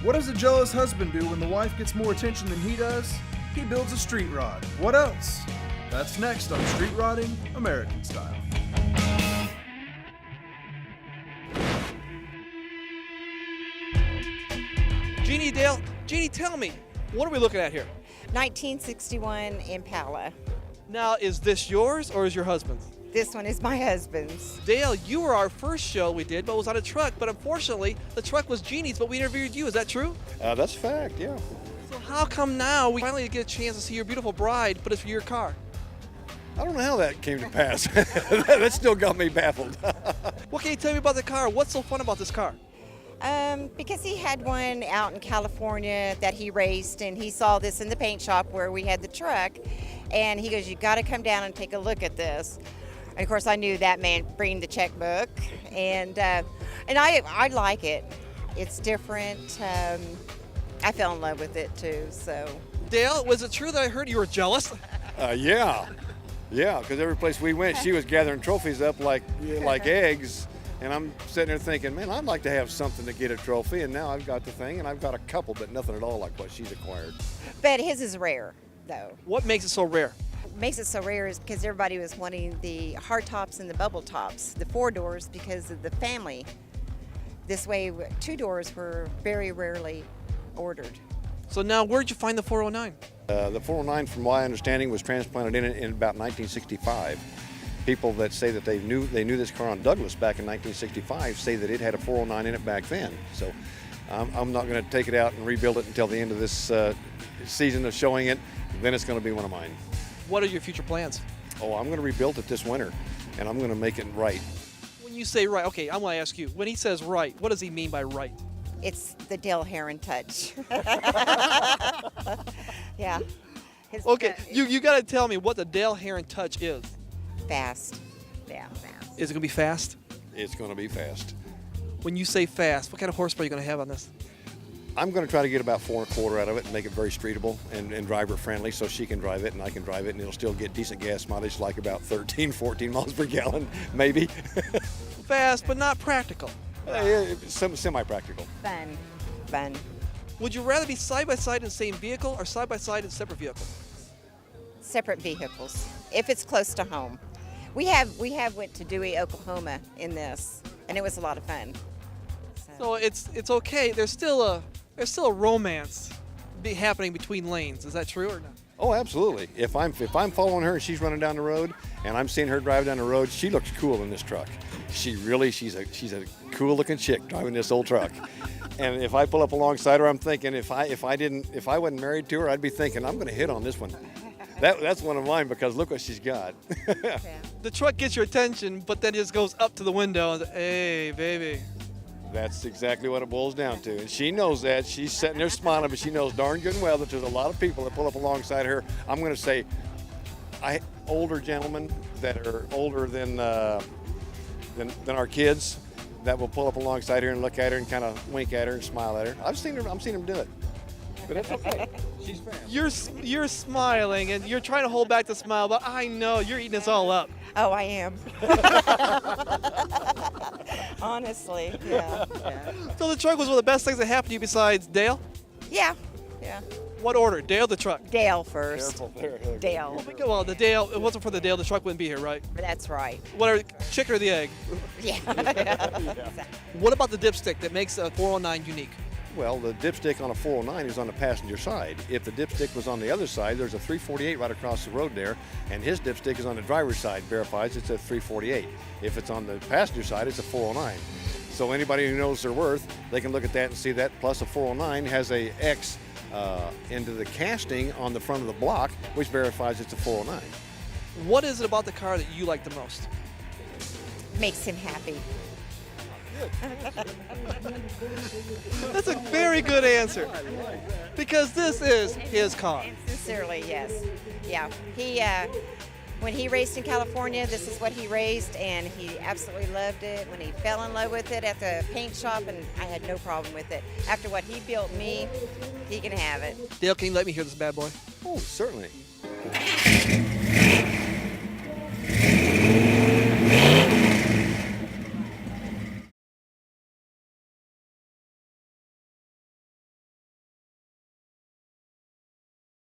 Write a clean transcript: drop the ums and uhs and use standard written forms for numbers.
What does a jealous husband do when the wife gets more attention than he does? He builds a street rod. What else? That's next on Street Rodding American Style. Jeannie, Dale, Jeannie, tell me, what are we looking at here? 1961 Impala. Now, is this yours or is your husband's? This one is my husband's. Dale, you were our first show we did, but it was on a truck. But unfortunately, the truck was Jeannie's, but we interviewed you. Is that true? That's a fact, yeah. So how come now we finally get a chance to see your beautiful bride, but it's for your car? I don't know how that came to pass. That still got me baffled. What can you tell me about the car? What's so fun about this car? Because he had one out in California that he raced, and he saw this in the paint shop where we had the truck, and he goes, "You got to come down and take a look at this." And of course, I knew that man bring the checkbook, and I like it. It's different. I fell in love with it too. So, Dale, was it true that I heard you were jealous? Yeah, because every place we went, she was gathering trophies up like eggs. And I'm sitting there thinking, man, I'd like to have something to get a trophy. And now I've got the thing, and I've got a couple, but nothing at all like what she's acquired. but his is rare, though. What makes it so rare? What makes it so rare is because everybody was wanting the hard tops and the bubble tops, the 4 doors, because of the family. This way, 2 doors were very rarely ordered. So now, where'd you find the 409? The 409, from my understanding, was transplanted in about 1965. People that say that they knew this car on Douglas back in 1965 say that it had a 409 in it back then. So I'm not going to take it out and rebuild it until the end of this season of showing it. Then it's going to be one of mine. What are your future plans? Oh, I'm going to rebuild it this winter, and I'm going to make it right. When you say right, okay, I'm going to ask you. When he says right, what does he mean by right? It's the Dale Herron touch. Yeah. Okay, you got to tell me what the Dale Herron touch is. Fast. Yeah, fast. Is it going to be fast? It's going to be fast. When you say fast, what kind of horsepower are you going to have on this? I'm going to try to get about 4 1/4 out of it and make it very streetable and driver friendly, so she can drive it and I can drive it, and it'll still get decent gas mileage, like about 13, 14 miles per gallon, maybe. Fast, but not practical. Semi-practical. Fun. Would you rather be side by side in the same vehicle or side by side in separate vehicles? Separate vehicles, if it's close to home. We have went to Dewey, Oklahoma in this, and it was a lot of fun. So it's okay. There's still a romance happening between lanes. Is that true or not? Oh, absolutely. If I'm following her and she's running down the road and I'm seeing her drive down the road, she looks cool in this truck. She's a cool looking chick driving this old truck. And if I pull up alongside her, I'm thinking if I wasn't married to her, I'd be thinking I'm going to hit on this one. That's one of mine because look what she's got. The truck gets your attention, but then it just goes up to the window and says, "Hey, baby." That's exactly what it boils down to. And she knows that. She's sitting there smiling, but she knows darn good and well that there's a lot of people that pull up alongside her. I'm going to say older gentlemen that are older than our kids that will pull up alongside her and look at her and kind of wink at her and smile at her. I'm seen them do it. But that's okay. She's fast. You're smiling and you're trying to hold back the smile, but I know you're eating this all up. Oh, I am. Honestly, yeah. So the truck was one of the best things that happened to you besides Dale? Yeah. What order? Dale, the truck? Dale first. Careful there. Dale. Well, the Dale. It wasn't for the Dale, the truck wouldn't be here, right? That's right. What are chicken or the egg? Yeah. What about the dipstick that makes a 409 unique? Well, the dipstick on a 409 is on the passenger side. If the dipstick was on the other side, there's a 348 right across the road there, and his dipstick is on the driver's side, verifies it's a 348. If it's on the passenger side, it's a 409. So anybody who knows their worth, they can look at that and see that, plus a 409 has a X into the casting on the front of the block, which verifies it's a 409. What is it about the car that you like the most? Makes him happy. That's a very good answer. Because this is his car. And sincerely, yes. Yeah. He, when he raced in California, this is what he raced, and he absolutely loved it. When he fell in love with it at the paint shop, and I had no problem with it. After what he built me, he can have it. Dale, can you let me hear this bad boy? Oh, certainly.